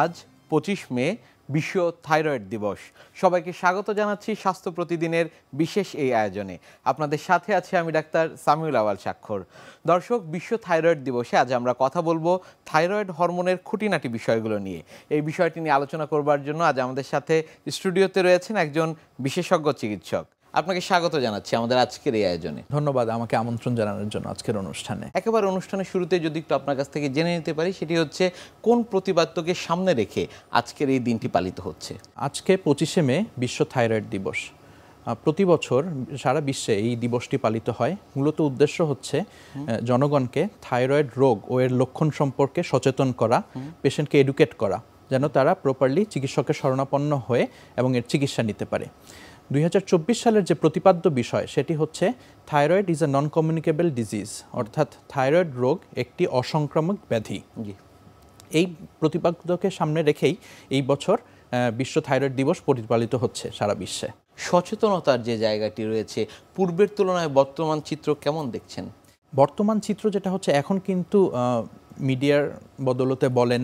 আজ 25 মে বিশ্ব থাইরয়েড দিবস। সবাইকে স্বাগত জানাচ্ছি স্বাস্থ্য প্রতিদিনের বিশেষ এই আয়োজনে। আপনাদের সাথে আছি আমি ডাক্তার সামিউল আওয়াল স্বাক্ষর। দর্শক, বিশ্ব থাইরয়েড দিবসে আজ আমরা কথা বলবো থাইরয়েড হরমোনের খুঁটিনাটি বিষয়গুলো নিয়ে। এই বিষয়টি নিয়ে আলোচনা করবার জন্য আজ আমাদের সাথে স্টুডিওতে রয়েছেন একজন বিশেষজ্ঞ চিকিৎসক। আপনাকে স্বাগত জানাচ্ছি আমাদের আজকের এই আয়োজনে। ধন্যবাদ আমাকে আমন্ত্রণ জানানোর জন্য আজকের অনুষ্ঠানে। একেবারে অনুষ্ঠানের শুরুতে যদি একটু আপনার কাছ থেকে জেনে নিতে পারি, সেটি হচ্ছে কোন প্রতিপাদ্যকে সামনে রেখে আজকের এই দিনটি পালিত হচ্ছে? আজকে 25শে মে বিশ্ব থাইরয়েড দিবস। প্রতি বছর সারা বিশ্বে এই দিবসটি পালিত হয়। মূলত উদ্দেশ্য হচ্ছে জনগণকে থাইরয়েড রোগ ও এর লক্ষণ সম্পর্কে সচেতন করা, পেশেন্টকে এডুকেট করা, যেন তারা প্রপারলি চিকিৎসকের শরণাপন্ন হয়ে এবং এর চিকিৎসা নিতে পারে। 2024 সালের যে প্রতিপাদ্য বিষয় সেটি হচ্ছে thyroid is a non communicable disease, অর্থাৎ থাইরয়েড রোগ একটি অসংক্রামক ব্যাধি। এই প্রতিপাদ্যকে সামনে রেখেই এই বছর বিশ্ব থাইরয়েড দিবস পালিত হচ্ছে সারা বিশ্বে। সচেতনতার যে জায়গাটি রয়েছে, পূর্বের তুলনায় বর্তমান চিত্র কেমন দেখছেন? বর্তমান চিত্র যেটা হচ্ছে, এখন কিন্তু মিডিয়ার বদলতে বলেন,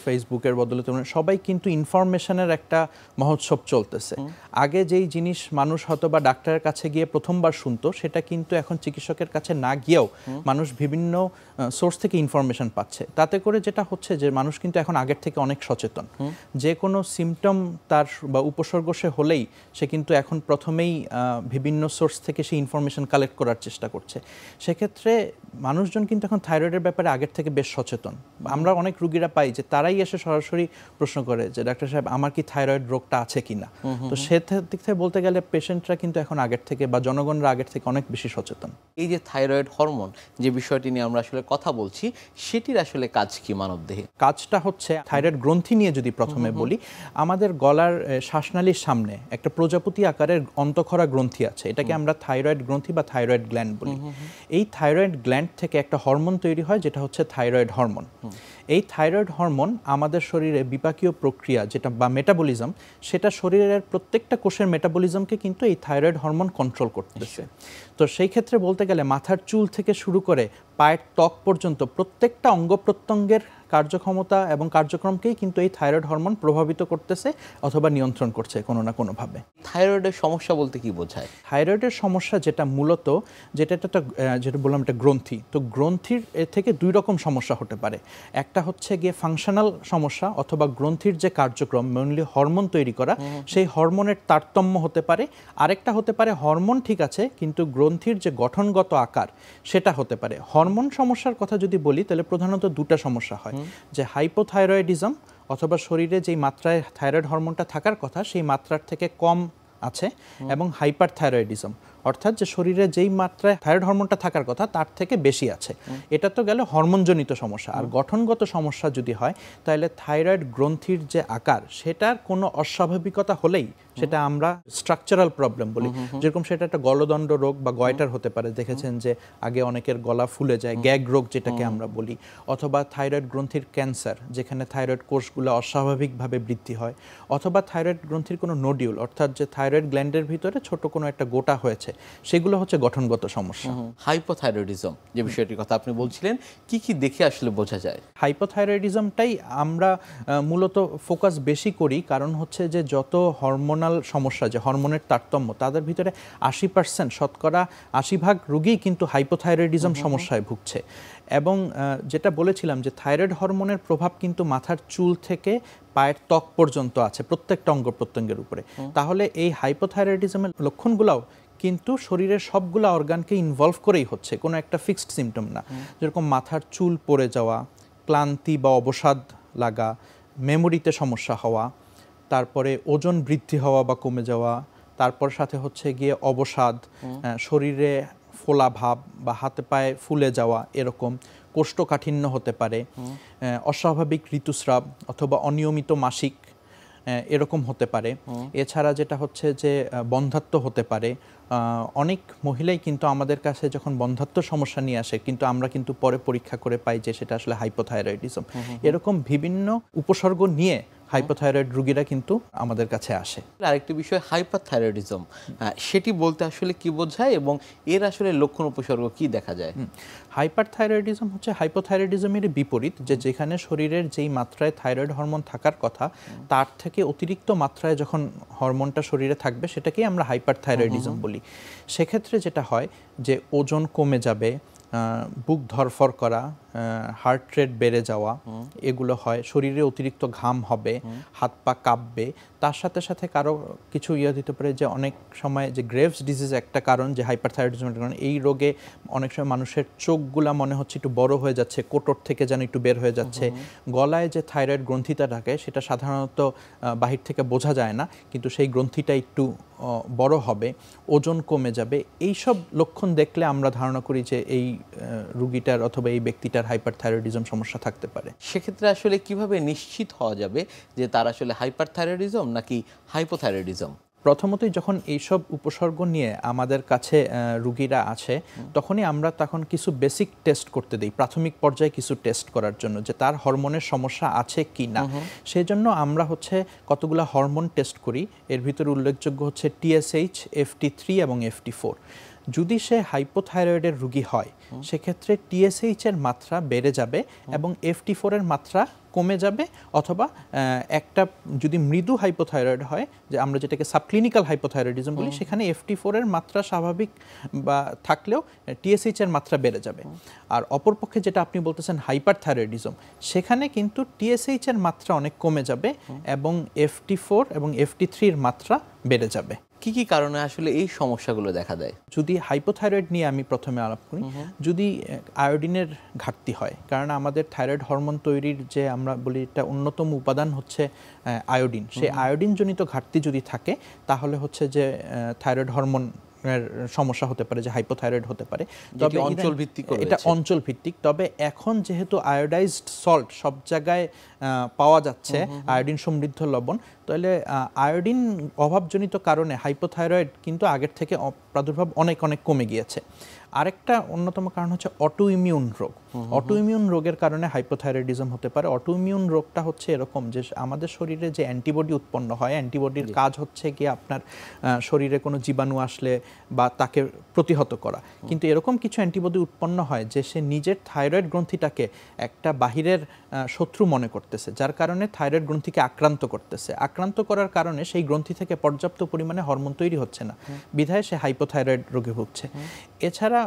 ফেসবুকের বদলতে বলেন, সবাই কিন্তু ইনফরমেশনের একটা মহোৎসব চলতেছে। আগে যেই জিনিস মানুষ হয়তো বা ডাক্তারের কাছে গিয়ে প্রথমবার শুনতো, সেটা কিন্তু এখন চিকিৎসকের কাছে না গিয়েও মানুষ বিভিন্ন সোর্স থেকে ইনফরমেশন পাচ্ছে। তাতে করে যেটা হচ্ছে যে মানুষ কিন্তু এখন আগের থেকে অনেক সচেতন। যে কোনো সিমটম তার বা উপসর্গ সে হলেই সে কিন্তু এখন প্রথমেই বিভিন্ন সোর্স থেকে সেই ইনফরমেশন কালেক্ট করার চেষ্টা করছে। সেক্ষেত্রে মানুষজন কিন্তু এখন থাইরয়েডের ব্যাপারে আগের থেকে বেশ সচেতন। আমরা অনেক রুগীরা পাই যে তারাই এসে সরাসরি প্রশ্ন করে যে ডাক্তার সাহেব, আমার কি থাইরয়েড রোগটা আছে কিনা। তো সে দিক থেকে বলতে গেলে পেশেন্টরা কিন্তু এখন আগের থেকে বা জনগণরা আগের থেকে অনেক বেশি সচেতন। এই যে থাইরয়েড হরমোন, যে বিষয়টি নিয়ে আমরা আসলে কথা বলছি, সেটির আসলে কাজ কি মানবদেহে? কাজটা হচ্ছে থাইরয়েড গ্রন্থি নিয়ে যদি প্রথমে বলি, আমাদের গলার শ্বাসনালীর সামনে একটা প্রজাপতি আকারের অন্তঃক্ষরা গ্রন্থি আছে। এটাকে আমরা থাইরয়েড গ্রন্থি বা থাইরয়েড গ্ল্যান্ড বলি। এই থাইরয়েড গ্ল্যান্ড থেকে একটা হরমোন তৈরি হয়, যেটা হচ্ছে থাইরয়েড হরমোন। এই থাইরয়েড হরমোন আমাদের শরীরে বিপাকীয় প্রক্রিয়া যেটা বা মেটাবলিজম, সেটা শরীরের প্রত্যেকটা কোষের মেটাবলিজমকে কিন্তু এই থাইরয়েড হরমোন কন্ট্রোল করতেছে। তো সেই ক্ষেত্রে বলতে গেলে মাথার চুল থেকে শুরু করে পায়ের ত্বক পর্যন্ত প্রত্যেকটা অঙ্গ প্রত্যঙ্গের কার্যক্ষমতা এবং কার্যক্রমকেই কিন্তু এই থাইরয়েড হরমোন প্রভাবিত করতেছে অথবা নিয়ন্ত্রণ করছে কোনো না কোনোভাবে। থাইরয়েডের সমস্যা বলতে কি বোঝায়? থাইরয়েডের সমস্যা যেটা মূলত যেটা বললাম, একটা গ্রন্থি। তো গ্রন্থির থেকে দুই রকম সমস্যা হতে পারে। একটা হচ্ছে গিয়ে ফাংশনাল সমস্যা, অথবা গ্রন্থির যে কার্যক্রম মেনলি হরমোন তৈরি করা, সেই হরমোনের তারতম্য হতে পারে। আরেকটা হতে পারে হরমোন ঠিক আছে কিন্তু গ্রন্থির যে গঠনগত আকার সেটা হতে পারে। হরমোন সমস্যার কথা যদি বলি তাহলে প্রধানত দুটা সমস্যা হয়, যে হাইপোথাইরয়েডিজম, অথবা শরীরে যেই মাত্রায় থাইরয়েড হরমোনটা থাকার কথা সেই মাত্রার থেকে কম আছে, এবং হাইপার থাইরয়েডিজম, অর্থাৎ যে শরীরে যেই মাত্রায় থাইরয়েড হরমোনটা থাকার কথা তার থেকে বেশি আছে। এটা তো গেল হরমোনজনিত সমস্যা। আর গঠনগত সমস্যা যদি হয়, তাহলে থাইরয়েড গ্রন্থির যে আকার সেটার কোনো অস্বাভাবিকতা হলেই সেটা আমরা স্ট্রাকচারাল প্রবলেম বলি। যেরকম সেটা একটা গলদণ্ড রোগ বা গয়টার হতে পারে, দেখেছেন যে আগে অনেকের গলা ফুলে যায়, গ্যাগ রোগ যেটাকে আমরা বলি, অথবা থাইরয়েড গ্রন্থির ক্যান্সার, যেখানে থাইরয়েড কোষগুলো অস্বাভাবিকভাবে বৃদ্ধি হয়, অথবা থাইরয়েড গ্রন্থির কোনো নোডিউল, অর্থাৎ যে থাইরয়েড গ্ল্যান্ডের ভিতরে ছোট কোনো একটা গোটা হয়েছে, সেগুলো হচ্ছে গঠনগত সমস্যা। হাইপোথাইরয়েডিজম যে বিষয়টির কথা আপনি বলছিলেন, কি কি দেখে আসলে বোঝা যায়? হাইপোথাইরয়েডিজমটাই আমরা মূলত ফোকাস বেশি করি, কারণ হচ্ছে যে যত হরমোনাল সমস্যা, যে হরমোনের তারতম্য, তাদের ভিতরে 80% শতকরা 80% রোগী কিন্তু হাইপোথাইরয়েডিজম সমস্যায় ভুগছে। এবং যেটা বলেছিলাম যে থাইরয়েড হরমোনের প্রভাব কিন্তু মাথার চুল থেকে পায়ের ত্বক পর্যন্ত আছে, প্রত্যেকটা অঙ্গ প্রত্যঙ্গের উপরে। তাহলে এই হাইপোথাইরয়েডিজমের লক্ষণগুলোও কিন্তু শরীরের সবগুলো অর্গানকে ইনভলভ করেই হচ্ছে, কোনো একটা ফিক্সড সিমটম না। যেরকম মাথার চুল পড়ে যাওয়া, ক্লান্তি বা অবসাদ লাগা, মেমোরিতে সমস্যা হওয়া, তারপরে ওজন বৃদ্ধি হওয়া বা কমে যাওয়া, তারপর সাথে হচ্ছে গিয়ে অবসাদ, শরীরে ফোলা ভাব বা হাতে পায়ে ফুলে যাওয়া, এরকম কোষ্ঠকাঠিন্য হতে পারে, অস্বাভাবিক ঋতুস্রাব অথবা অনিয়মিত মাসিক এরকম হতে পারে। এছাড়া যেটা হচ্ছে যে বন্ধ্যাত্ব হতে পারে। অনেক মহিলাই কিন্তু আমাদের কাছে যখন বন্ধ্যাত্ব সমস্যা নিয়ে আসে, কিন্তু আমরা কিন্তু পরে পরীক্ষা করে পাই যে সেটা আসলে হাইপোথাইরয়েডিজম। এরকম বিভিন্ন উপসর্গ নিয়ে হাইপোথাইরয়েড রোগীরা কিন্তু আমাদের কাছে আসে। আরেকটি বিষয় হাইপারথাইরয়েডিজম, সেটি বলতে আসলে কি বোঝায় এবং এর আসলে লক্ষণ উপসর্গ কি দেখা যায়? হাইপারথাইরয়েডিজম হচ্ছে হাইপোথাইরয়েডিজমের বিপরীত, যেখানে শরীরের যেই মাত্রায় থাইরয়েড হরমোন থাকার কথা তার থেকে অতিরিক্ত মাত্রায় যখন হরমোনটা শরীরে থাকবে সেটাকেই আমরা হাইপারথাইরয়েডিজম বলি। সেক্ষেত্রে যেটা হয় যে ওজন কমে যাবে, বুক ধরফর করা, হার্ট রেট বেড়ে যাওয়া, এগুলো হয়। শরীরে অতিরিক্ত ঘাম হবে, হাত পা কাঁপবে। তার সাথে সাথে কারো কিছু দিতে পারে যে অনেক সময় যে গ্রেভস ডিজিজ একটা কারণ, যে হাইপারথাইরয়েডিজমের কারণ। এই রোগে অনেক সময় মানুষের চোখগুলা মনে হচ্ছে একটু বড় হয়ে যাচ্ছে, কোটর থেকে যেন একটু বের হয়ে যাচ্ছে। গলায় যে থাইরয়েড গ্রন্থিটা থাকে সেটা সাধারণত বাহির থেকে বোঝা যায় না, কিন্তু সেই গ্রন্থিটা একটু বড় হবে, ওজন কমে যাবে। এই সব লক্ষণ দেখলে আমরা ধারণা করি যে এই রোগীটার অথবা এই ব্যক্তিটার হাইপারথাইরয়েডিজম সমস্যা থাকতে পারে। সেক্ষেত্রে আসলে কিভাবে নিশ্চিত হওয়া যাবে যে তার আসলে হাইপারথাইরয়েডিজম নাকি হাইপোথাইরয়েডিজম? প্রথমতই যখন এইসব উপসর্গ নিয়ে আমাদের কাছে রুগীরা আছে, তখনই আমরা কিছু বেসিক টেস্ট করতে দিই, প্রাথমিক পর্যায়ে কিছু টেস্ট করার জন্য যে তার হরমোনের সমস্যা আছে কি না। সেই জন্য আমরা কতগুলো হরমোন টেস্ট করি। এর ভিতরে উল্লেখযোগ্য হচ্ছে TSH, FT3 এবং FT4। যদি সে হাইপোথাইরয়েডের রোগী হয় সেক্ষেত্রে TSH এর মাত্রা বেড়ে যাবে এবং FT4 এর মাত্রা কমে যাবে, অথবা একটা যদি মৃদু হাইপোথাইরয়েড হয়, যে আমরা যেটাকে সাবক্লিনিক্যাল হাইপোথাইরয়েডিজম বলি, সেখানে FT4 এর মাত্রা স্বাভাবিক বা থাকলেও TSH এর মাত্রা বেড়ে যাবে। আর অপরপক্ষে যেটা আপনি বলতেছেন হাইপারথাইরয়েডিজম, সেখানে কিন্তু TSH এর মাত্রা অনেক কমে যাবে এবং FT4 এবং FT3 এর মাত্রা বেড়ে যাবে। কি কি কারণে আসলে এই সমস্যাগুলো দেখা দেয়? যদি হাইপোথাইরয়েড নিয়ে আমি প্রথমে আলাপ করি, যদি আয়োডিনের ঘাটতি হয়, কারণ আমাদের থাইরয়েড হরমোন তৈরির যে আমরা বলি এটা অন্যতম উপাদান হচ্ছে আয়োডিন, সেই আয়োডিনজনিত ঘাটতি যদি থাকে তাহলে যে থাইরয়েড হরমোন সমস্যা হতে পারে, যে হাইপোথাইরয়েড হতে পারে। তবে অঞ্চল ভিত্তিক, এটা অঞ্চল ভিত্তিক। তবে এখন যেহেতু আয়োডাইজড সল্ট সব জায়গায় পাওয়া যাচ্ছে, আয়োডিন সমৃদ্ধ লবণ, তাহলে আয়োডিন অভাবজনিত কারণে হাইপোথাইরয়েড কিন্তু আগের থেকে প্রাদুর্ভাব অনেক অনেক কমে গিয়েছে। আরেকটা অন্যতম কারণ হচ্ছে অটোইমিউন রোগ। অটোইমিউন রোগের কারণে হাইপোথাইরয়েডিজম হতে পারে। অটোইমিউন রোগটা এরকম যে আমাদের শরীরে যে অ্যান্টিবডি উৎপন্ন হয়, অ্যান্টিবডির কাজ কি আপনার শরীরে কোনো জীবাণু আসলে বা তাকে প্রতিহত করা। কিন্তু এরকম কিছু অ্যান্টিবডি উৎপন্ন হয় যে সে নিজের থাইরয়েড গ্রন্থিটাকে একটা বাহিরের শত্রু মনে করতেছে, যার কারণে থাইরয়েড গ্রন্থিকে আক্রান্ত করতেছে। আক্রান্ত করার কারণে সেই গ্রন্থি থেকে পর্যাপ্ত পরিমাণে হরমোন তৈরি হচ্ছে না, বিধায় সে হাইপোথাইরয়েড রোগে ভুগছে। এছাড়া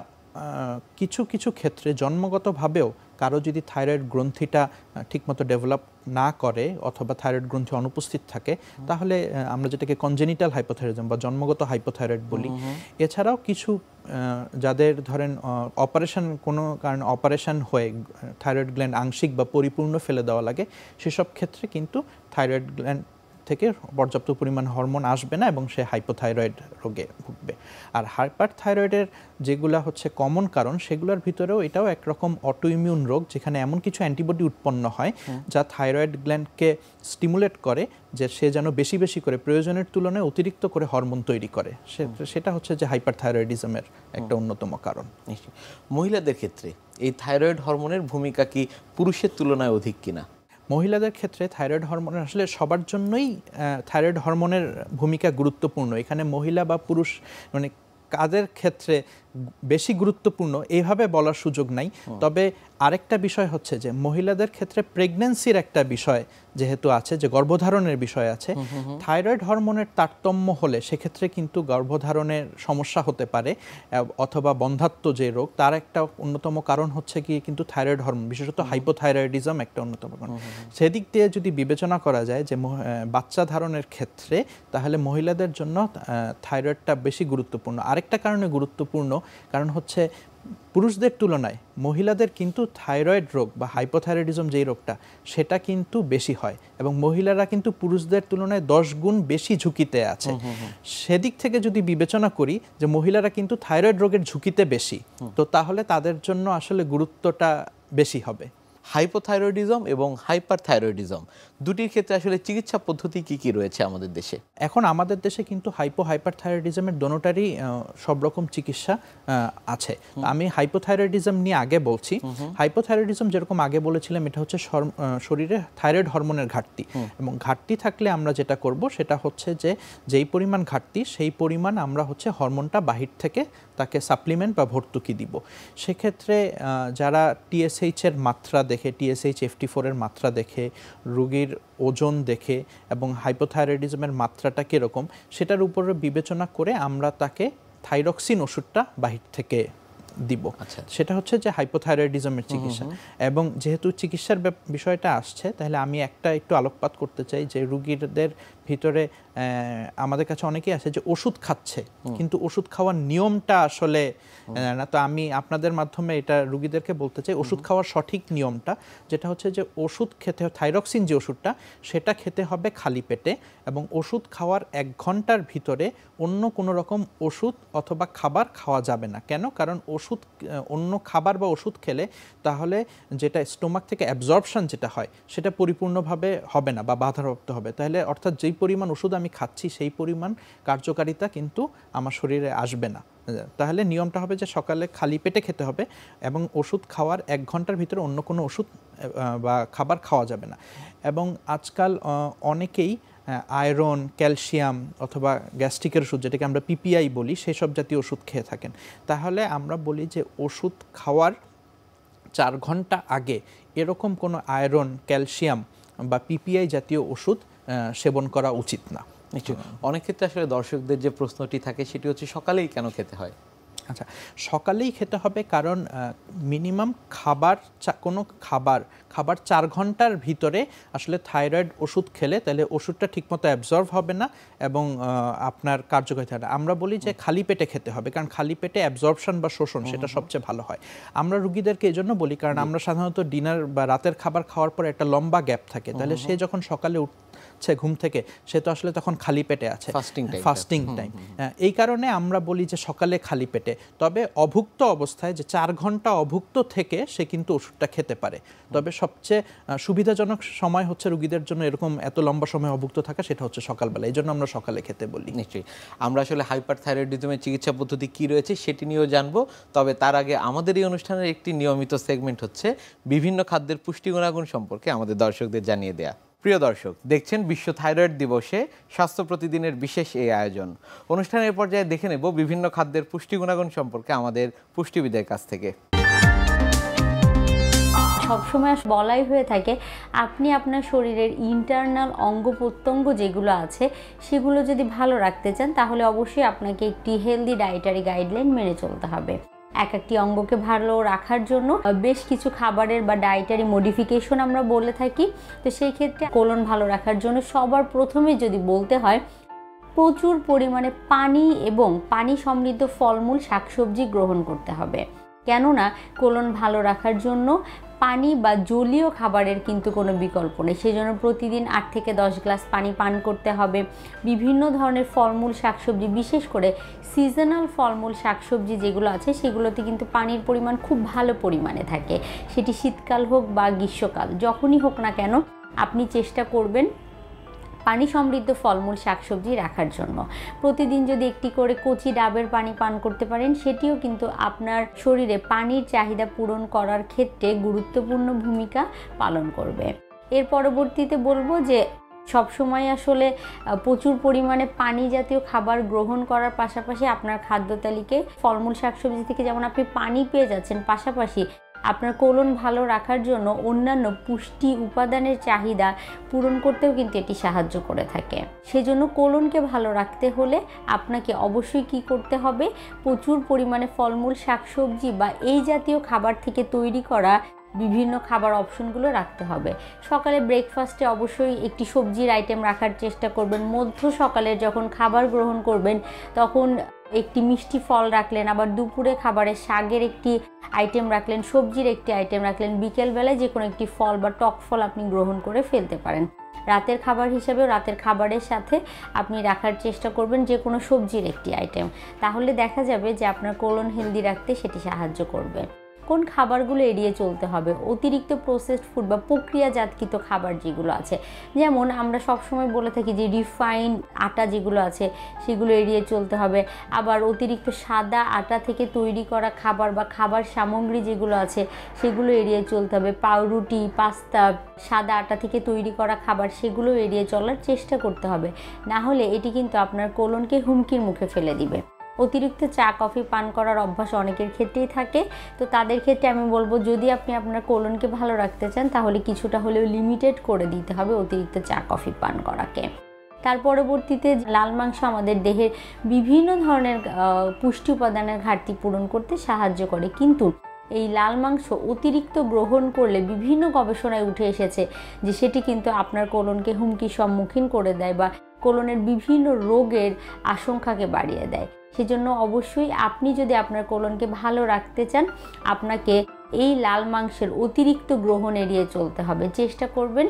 কিছু কিছু ক্ষেত্রে জন্মগতভাবেও কারো যদি থাইরয়েড গ্রন্থিটা ঠিকমতো ডেভেলপ না করে অথবা থাইরয়েড গ্রন্থি অনুপস্থিত থাকে, তাহলে আমরা যেটাকে কনজেনিটাল হাইপোথাইরয়েডিজম বা জন্মগত হাইপোথাইরয়েড বলি। এছাড়াও কিছু যাদের ধরেন কোনো কারণে অপারেশন হয়ে থাইরয়েড গ্ল্যান্ড আংশিক বা পরিপূর্ণ ফেলে দেওয়া লাগে, সেসব ক্ষেত্রে কিন্তু থাইরয়েড গ্ল্যান্ড থেকে পর্যাপ্ত পরিমাণ হরমোন আসবে না এবং সে হাইপোথাইরয়েড রোগে ভুগবে। আর হাইপারথাইরয়েডের যেগুলা কমন কারণ, সেগুলোর ভিতরেও এটাও একরকম অটোইমিউন রোগ, যেখানে এমন কিছু অ্যান্টিবডি উৎপন্ন হয় যা থাইরয়েড গ্ল্যান্ডকে স্টিমুলেট করে যে সে যেন বেশি বেশি করে প্রয়োজনের তুলনায় অতিরিক্ত করে হরমোন তৈরি করে। সেটা যে হাইপারথাইরয়েডিজমের একটা অন্যতম কারণ। মহিলাদের ক্ষেত্রে এই থাইরয়েড হরমোনের ভূমিকা কি পুরুষের তুলনায় অধিক কিনা? মহিলাদের ক্ষেত্রে থাইরয়েড হরমোনের সবার জন্যই থাইরয়েড হরমোনের ভূমিকা গুরুত্বপূর্ণ। এখানে মহিলা বা পুরুষ কাদের ক্ষেত্রে বেশি গুরুত্বপূর্ণ এইভাবে বলার সুযোগ নাই। তবে আরেকটা বিষয় যে মহিলাদের ক্ষেত্রে প্রেগন্যান্সির একটা বিষয় যেহেতু আছে, যে গর্ভধারণের বিষয় আছে, থাইরয়েড হরমোনের তারতম্য হলে সেক্ষেত্রে কিন্তু গর্ভধারণের সমস্যা হতে পারে, অথবা বন্ধ্যাত্ব যে রোগ, তার একটা অন্যতম কারণ কিন্তু থাইরয়েড হরমোন, বিশেষত হাইপোথাইরয়েডিজম একটা অন্যতম কারণ। সেদিক দিয়ে যদি বিবেচনা করা যায় যে বাচ্চা ধারণের ক্ষেত্রে, তাহলে মহিলাদের জন্য থাইরয়েডটা বেশি গুরুত্বপূর্ণ। আরেকটা কারণে গুরুত্বপূর্ণ কারণ পুরুষদের তুলনায় মহিলাদের কিন্তু থাইরয়েড রোগ বা হাইপোথাইরয়েডিজম যেই রোগটা, সেটা কিন্তু বেশি হয় এবং মহিলারা কিন্তু পুরুষদের তুলনায় 10 গুণ বেশি ঝুঁকিতে আছে। সেদিক থেকে যদি বিবেচনা করি যে মহিলারা কিন্তু থাইরয়েড রোগের ঝুঁকিতে বেশি, তো তাহলে তাদের জন্য গুরুত্বটা বেশি হবে। হাইপোথাইরয়েডিজম এবং হাইপারথাইরয়েডিজম দুটির ক্ষেত্রে আসলে চিকিৎসা পদ্ধতি কি কি রয়েছে আমাদের দেশে? এখন আমাদের দেশে কিন্তু হাইপারথাইরয়েডিজমের দোনোটারই সব রকম চিকিৎসা আছে। আমি হাইপোথাইরয়েডিজম নিয়ে আগে বলছি। হাইপোথাইরয়েডিজম যেরকম আগে বলেছিলাম, এটা হচ্ছে শরীরে থাইরয়েড হরমোনের ঘাটতি, এবং ঘাটতি থাকলে আমরা যেটা করব সেটা হচ্ছে যে যেই পরিমাণ ঘাটতি সেই পরিমাণ আমরা হচ্ছে হরমোনটা বাহির থেকে তাকে সাপ্লিমেন্ট বা ভর্তুকি দিব। সেক্ষেত্রে যারা TSH এর মাত্রা দেখে, TSH FT4 এর মাত্রা দেখে, রোগীর ওজন দেখে এবং হাইপোথাইরয়েডিজমের মাত্রাটা কীরকম সেটার উপরে বিবেচনা করে আমরা তাকে থাইরক্সিন ওষুধটা বাহির থেকে দিব। সেটা হচ্ছে যে হাইপোথাইরয়েডিজমের চিকিৎসা। এবং যেহেতু চিকিৎসার বিষয়টা আসছে, তাহলে আমি একটু আলোকপাত করতে চাই যে রোগীদের ভিতরে আমাদের কাছে অনেকেই আছে যে ওষুধ খাচ্ছে কিন্তু ওষুধ খাওয়ার নিয়মটা আসলে না। তো আমি আপনাদের মাধ্যমে এটা রোগীদেরকে বলতে চাই ওষুধ খাওয়ার সঠিক নিয়মটা, যেটা হচ্ছে যে ওষুধ খেতে, থাইরক্সিন যে ওষুধটা সেটা খেতে হবে খালি পেটে, এবং ওষুধ খাওয়ার 1 ঘন্টার ভিতরে অন্য কোনো রকম ওষুধ অথবা খাবার খাওয়া যাবে না। কেন? কারণ অন্য খাবার বা ওষুধ খেলে তাহলে যেটা স্টোমাক থেকে অ্যাবজর্পশন যেটা হয় সেটা পরিপূর্ণভাবে হবে না বা বাধাপ্রাপ্ত হবে। তাহলে অর্থাৎ যেই পরিমাণ ওষুধ আমি খাচ্ছি সেই পরিমাণ কার্যকারিতা কিন্তু আমার শরীরে আসবে না। তাহলে নিয়মটা হবে যে সকালে খালি পেটে খেতে হবে এবং ওষুধ খাওয়ার 1 ঘন্টার ভিতরে অন্য কোনো ওষুধ বা খাবার খাওয়া যাবে না। এবং আজকাল অনেকেই আয়রন, ক্যালসিয়াম অথবা গ্যাস্ট্রিকের ওষুধ, যেটাকে আমরা PPI বলি, সেই সব জাতীয় ওষুধ খেয়ে থাকেন। তাহলে আমরা বলি যে ওষুধ খাওয়ার 4 ঘন্টা আগে এরকম কোনো আয়রন, ক্যালসিয়াম বা PPI জাতীয় ওষুধ সেবন করা উচিত না। অনেক ক্ষেত্রে আসলে দর্শকদের যে প্রশ্নটি থাকে সেটি হচ্ছে সকালেই কেন খেতে হয়? আচ্ছা, সকালেই খেতে হবে কারণ মিনিমাম কোনো খাবার 4 ঘন্টার ভিতরে আসলে থাইরয়েড ওষুধ খেলে তাহলে ওষুধটা ঠিকমতো অ্যাবজর্ব হবে না এবং আপনার কার্যকারিতা হবে। আমরা বলি যে খালি পেটে খেতে হবে, কারণ খালি পেটে অ্যাবজর্পশন বা শোষণ সেটা সবচেয়ে ভালো হয়। আমরা রোগীদেরকে এই জন্য বলি কারণ আমরা সাধারণত ডিনার বা রাতের খাবার খাওয়ার পর একটা লম্বা গ্যাপ থাকে, তাহলে সে যখন সকালে উঠছে ঘুম থেকে সে তো আসলে তখন খালি পেটে আছে, ফাস্টিং টাইম। এই কারণে আমরা বলি যে সকালে খালি পেটে, তবে অভুক্ত অবস্থায় যে 4 ঘন্টা অভুক্ত থেকে সে কিন্তু ওষুধটা খেতে পারে। তবে সবচেয়ে সুবিধাজনক সময় হচ্ছে রোগীদের জন্য এরকম এত লম্বা সময় অভুক্ত থাকা, সেটা হচ্ছে সকালবেলা। এই জন্য আমরা সকালে খেতে বলি। নিশ্চয়ই আমরা আসলে হাইপারথাইরয়েডিজমের চিকিৎসা পদ্ধতি কি রয়েছে সেটি নিয়েও জানবো, তবে তার আগে আমাদের এই অনুষ্ঠানের একটি নিয়মিত সেগমেন্ট হচ্ছে বিভিন্ন খাদ্যের পুষ্টি গুণাগুণ সম্পর্কে আমাদের দর্শকদের জানিয়ে দেয়া। প্রিয় দর্শক, দেখছেন বিশ্ব থাইরয়েড দিবসে স্বাস্থ্য প্রতিদিনের বিশেষ এই আয়োজন। অনুষ্ঠানের পর্যায়ে দেখে নেব বিভিন্ন খাদ্যের পুষ্টি গুণাগুণ সম্পর্কে আমাদের পুষ্টিবিদের কাছ থেকে। সবসময় বলাই হয়ে থাকে আপনি আপনার শরীরের ইন্টারনাল অঙ্গ প্রত্যঙ্গ যেগুলো আছে সেগুলো যদি ভালো রাখতে চান তাহলে অবশ্যই আপনাকে একটি হেলদি ডায়েটারি গাইডলাইন মেনে চলতে হবে। একটি অঙ্গকে ভালো রাখার জন্য বেশ কিছু খাবারের বা ডায়েটারি মডিফিকেশন আমরা বলে থাকি। তো সেই ক্ষেত্রে কোলন ভালো রাখার জন্য সবার প্রথমে যদি বলতে হয় প্রচুর পরিমাণে পানি এবং পানি সমৃদ্ধ ফলমূল, শাকসবজি গ্রহণ করতে হবে। কেননা কোলন ভালো রাখার জন্য পানি বা জলীয় খাবারের কিন্তু কোনো বিকল্প নেই। সেই জন্য প্রতিদিন 8 থেকে 10 গ্লাস পানি পান করতে হবে। বিভিন্ন ধরনের ফলমূল, শাকসবজি, বিশেষ করে সিজনাল ফলমূল, শাকসবজি যেগুলো আছে সেগুলোতে কিন্তু পানির পরিমাণ খুব ভালো পরিমাণে থাকে। সেটি শীতকাল হোক বা গ্রীষ্মকাল, যখনই হোক না কেন আপনি চেষ্টা করবেন পানি সমৃদ্ধ ফলমূল, শাকসবজি রাখার জন্য। প্রতিদিন যদি একটি করে কচি ডাবের পানি পান করতে পারেন সেটিও কিন্তু আপনার শরীরে পানির চাহিদা পূরণ করার ক্ষেত্রে গুরুত্বপূর্ণ ভূমিকা পালন করবে। এর পরবর্তীতে বলবো যে সবসময় আসলে প্রচুর পরিমাণে পানি জাতীয় খাবার গ্রহণ করার পাশাপাশি আপনার খাদ্য তালিকায় ফলমূল, শাকসবজি থেকে যেমন আপনি পানি পেয়ে যাচ্ছেন, পাশাপাশি আপনার কোলন ভালো রাখার জন্য অন্যান্য পুষ্টি উপাদানের চাহিদা পূরণ করতেও কিন্তু এটি সাহায্য করে থাকে। সেজন্য কোলনকে ভালো রাখতে হলে আপনাকে অবশ্যই কি করতে হবে, প্রচুর পরিমাণে ফলমূল, শাকসবজি বা এই জাতীয় খাবার থেকে তৈরি করা বিভিন্ন খাবার অপশনগুলো রাখতে হবে। সকালে ব্রেকফাস্টে অবশ্যই একটি সবজির আইটেম রাখার চেষ্টা করবেন। মধ্য সকালে যখন খাবার গ্রহণ করবেন তখন একটি মিষ্টি ফল রাখলেন, আবার দুপুরে খাবারে শাকের একটি আইটেম রাখলেন, সবজির একটি আইটেম রাখলেন, বিকেলবেলায় যে কোনো একটি ফল বা টক ফল আপনি গ্রহণ করে ফেলতে পারেন। রাতের খাবার হিসেবেও রাতের খাবারের সাথে আপনি রাখার চেষ্টা করবেন যে কোনো সবজির একটি আইটেম। তাহলে দেখা যাবে যে আপনার কোলন হেলদি রাখতে সেটি সাহায্য করবে। কোন খাবারগুলো এড়িয়ে চলতে হবে? অতিরিক্ত প্রসেসড ফুড বা প্রক্রিয়াজাতকৃত খাবার যেগুলো আছে, যেমন আমরা সবসময় বলে থাকি যে রিফাইন্ড আটা যেগুলো আছে সেগুলো এড়িয়ে চলতে হবে। আবার অতিরিক্ত সাদা আটা থেকে তৈরি করা খাবার বা খাবার সামগ্রী যেগুলো আছে সেগুলো এড়িয়ে চলতে হবে। পাউরুটি, পাস্তা, সাদা আটা থেকে তৈরি করা খাবার সেগুলো এড়িয়ে চলার চেষ্টা করতে হবে, না হলে এটি কিন্তু আপনার কোলনকে হুমকির মুখে ফেলে দিবে। অতিরিক্ত চা কফি পান করার অভ্যাস অনেকের ক্ষেত্রেই থাকে, তো তাদের ক্ষেত্রে আমি বলবো যদি আপনি আপনার কোলনকে ভালো রাখতে চান তাহলে কিছুটা হলেও লিমিটেড করে দিতে হবে অতিরিক্ত চা কফি পান করাকে। তার পরবর্তীতে লাল মাংস আমাদের দেহের বিভিন্ন ধরনের পুষ্টি উপাদানের ঘাটতি পূরণ করতে সাহায্য করে, কিন্তু এই লাল মাংস অতিরিক্ত গ্রহণ করলে বিভিন্ন গবেষণায় উঠে এসেছে যে সেটি কিন্তু আপনার কোলনকে হুমকির সম্মুখীন করে দেয় বা কোলনের বিভিন্ন রোগের আশঙ্কাকে বাড়িয়ে দেয়। সেজন্য অবশ্যই আপনি যদি আপনার কোলনকে ভালো রাখতে চান আপনাকে এই লাল মাংসের অতিরিক্ত গ্রহণ এড়িয়ে চলতে হবে। চেষ্টা করবেন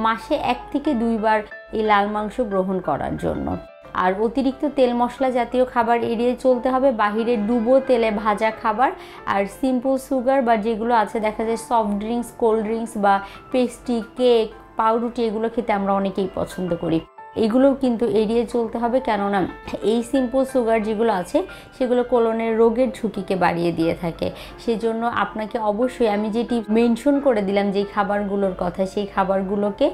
মাসে 1 থেকে 2 বার এই লাল মাংস গ্রহণ করার জন্য। আর অতিরিক্ত তেল মশলা জাতীয় খাবার এড়িয়ে চলতে হবে, বাহিরে ডুবো তেলে ভাজা খাবার আর সিম্পল সুগার বা যেগুলো আছে দেখা যায় সফট ড্রিঙ্কস, কোল্ড ড্রিঙ্কস বা পেস্ট্রি, কেক, পাউরুটি এগুলো খেতে আমরা অনেকেই পছন্দ করি, এগুলোও কিন্তু এড়িয়ে চলতে হবে, কেননা এই সিম্পল সুগার যেগুলো আছে সেগুলো কোলনের রোগের ঝুঁকিকে বাড়িয়ে দিয়ে থাকে। সেজন্য আপনাকে অবশ্যই আমি যেটি মেনশন করে দিলাম যেই খাবারগুলোর কথা, সেই খাবারগুলোকে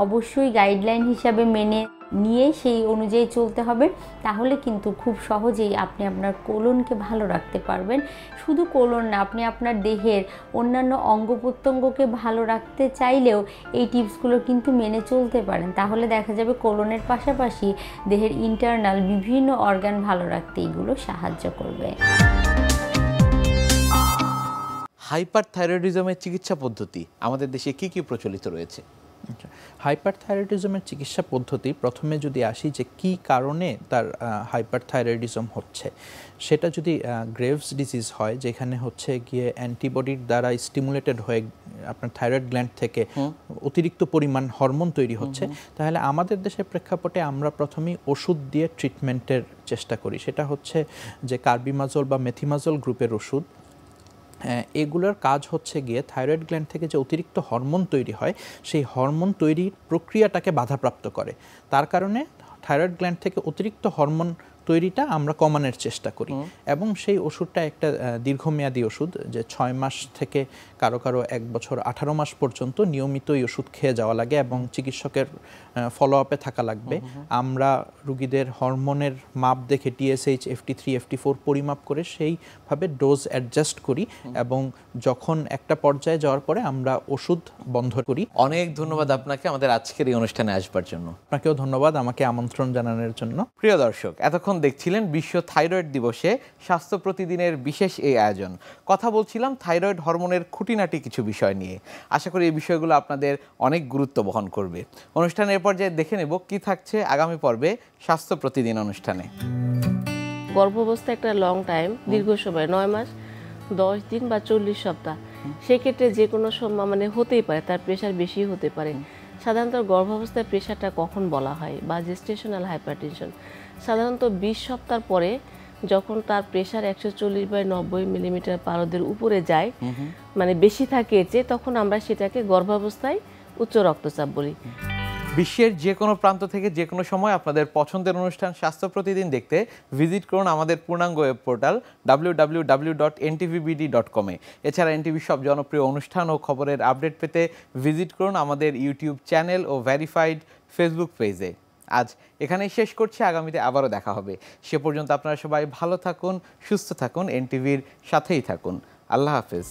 অবশ্যই গাইডলাইন হিসাবে মেনে নিয়ে সেই অনুযায়ী চলতে হবে, তাহলে কিন্তু খুব সহজেই আপনি আপনার কোলনকে ভালো রাখতে পারবেন। শুধু কোলন না, আপনি আপনার দেহের অন্যান্য অঙ্গ প্রত্যঙ্গকে ভালো রাখতে চাইলেও এই টিপসগুলো কিন্তু মেনে চলতে পারেন, তাহলে দেখা যাবে কোলনের পাশাপাশি দেহের ইন্টারনাল বিভিন্ন অর্গান ভালো রাখতে এগুলো সাহায্য করবে। হাইপারথাইরয়েডিজমের চিকিৎসা পদ্ধতি আমাদের দেশে কি কি প্রচলিত রয়েছে? হাইপারথাইরয়েডিজমের চিকিৎসা পদ্ধতি, প্রথমে যদি আসি যে কি কারণে তার হাইপারথাইরয়েডিজম হচ্ছে, সেটা যদি গ্রেভস ডিজিজ হয় যেখানে হচ্ছে গিয়ে অ্যান্টিবডির দ্বারা স্টিমুলেটেড হয়ে আপনার থাইরয়েড গ্ল্যান্ড থেকে অতিরিক্ত পরিমাণ হরমোন তৈরি হচ্ছে, তাহলে আমাদের দেশের প্রেক্ষাপটে আমরা প্রথমেই ওষুধ দিয়ে ট্রিটমেন্টের চেষ্টা করি। সেটা হচ্ছে যে কার্বিমাজল বা মেথিমাজল গ্রুপের ওষুধ। এগুলোর কাজ হচ্ছে গিয়ে থাইরয়েড গ্ল্যান্ড থেকে যে অতিরিক্ত হরমোন তৈরি হয় সেই হরমোন তৈরির প্রক্রিয়াটাকে বাধাপ্রাপ্ত করে, তার কারণে থাইরয়েড গ্ল্যান্ড থেকে অতিরিক্ত হরমোন তৈরিটা আমরা কমানোর চেষ্টা করি। এবং সেই ওষুধটা একটা দীর্ঘমেয়াদী ওষুধ, যে 6 মাস থেকে কারো কারো 1 বছর 18 মাস পর্যন্ত নিয়মিত এই ওষুধ খেয়ে যাওয়া লাগে এবং চিকিৎসকের ফলো আপে থাকা লাগবে। আমরা রুগীদের হরমোনের মাপ দেখে TSH, FT3, FT4 পরিমাপ করে সেইভাবে ডোজ অ্যাডজাস্ট করি এবং যখন একটা পর্যায়ে যাওয়ার পরে আমরা ওষুধ বন্ধ করি। অনেক ধন্যবাদ আপনাকে আমাদের আজকের এই অনুষ্ঠানে আসবার জন্য। আপনাকেও ধন্যবাদ আমাকে আমন্ত্রণ জানানোর জন্য। প্রিয় দর্শক, এতক্ষণ দেখছিলেন বিশ্ব থাইরয়েড দিবসে স্বাস্থ্য প্রতিদিনের বিশেষ এই আয়োজন। কথা বলছিলাম থাইরয়েড হরমোনের খুঁটিনাটি কিছু বিষয় নিয়ে। আশা করি এই বিষয়গুলো আপনাদের অনেক গুরুত্ব বহন করবে। অনুষ্ঠানের পর্যায়ে দেখে নেব কি থাকছে আগামী পর্বে স্বাস্থ্য প্রতিদিন অনুষ্ঠানে। গর্ভাবস্থা একটা লং টাইম, দীর্ঘ সময় 9 মাস 10 দিন বা 40 সপ্তাহ, সেক্ষেত্রে যে কোনো সময় মানে হতেই পারে তার প্রেশার বেশি হতে পারে। সাধারণত গর্ভাবস্থায় প্রেশারটা কখন বলা হয় বা জেস্টেশনাল হাইপারটেনশন সাধারণত 20 সপ্তাহ পরে যখন তার প্রেশার 140/90 মিলিমিটার পারদের উপরে যায়, মানে বেশি থাকে যে, তখন আমরা সেটাকে গর্ভাবস্থায় উচ্চ রক্তচাপ বলি। বিশ্বের যে কোনো প্রান্ত থেকে যে কোনো সময় আপনাদের পছন্দের অনুষ্ঠান স্বাস্থ্য প্রতিদিন দেখতে ভিজিট করুন আমাদের পূর্ণাঙ্গ ওয়েব পোর্টাল www.ntvbd.com এ। এছাড়া এনটিভির সব জনপ্রিয় অনুষ্ঠান ও খবরের আপডেট পেতে ভিজিট করুন আমাদের ইউটিউব চ্যানেল ও ভেরিফাইড ফেসবুক পেজে। আজ এখানেই শেষ করছি, আগামীতে আবারও দেখা হবে। সে পর্যন্ত আপনারা সবাই ভালো থাকুন, সুস্থ থাকুন, এনটিভির সাথেই থাকুন। আল্লাহ হাফেজ।